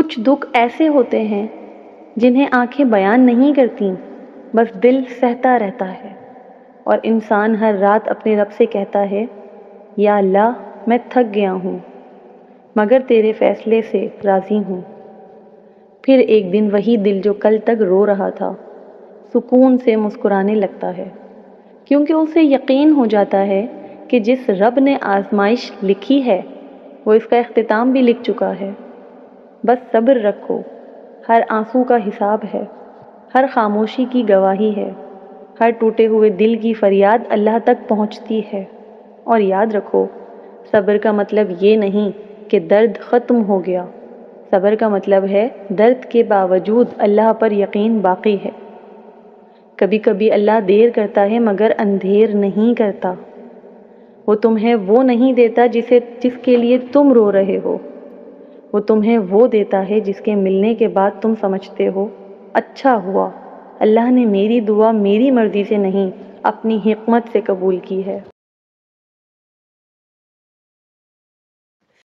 کچھ دکھ ایسے ہوتے ہیں جنہیں آنکھیں بیان نہیں کرتیں، بس دل سہتا رہتا ہے، اور انسان ہر رات اپنے رب سے کہتا ہے، یا اللہ میں تھک گیا ہوں مگر تیرے فیصلے سے راضی ہوں۔ پھر ایک دن وہی دل جو کل تک رو رہا تھا سکون سے مسکرانے لگتا ہے، کیونکہ اسے یقین ہو جاتا ہے کہ جس رب نے آزمائش لکھی ہے وہ اس کا اختتام بھی لکھ چکا ہے۔ بس صبر رکھو، ہر آنسو کا حساب ہے، ہر خاموشی کی گواہی ہے، ہر ٹوٹے ہوئے دل کی فریاد اللہ تک پہنچتی ہے۔ اور یاد رکھو، صبر کا مطلب یہ نہیں کہ درد ختم ہو گیا، صبر کا مطلب ہے درد کے باوجود اللہ پر یقین باقی ہے۔ کبھی کبھی اللہ دیر کرتا ہے مگر اندھیر نہیں کرتا۔ وہ تمہیں وہ نہیں دیتا جس کے لیے تم رو رہے ہو، وہ تمہیں وہ دیتا ہے جس کے ملنے کے بعد تم سمجھتے ہو اچھا ہوا، اللہ نے میری دعا میری مرضی سے نہیں اپنی حکمت سے قبول کی ہے۔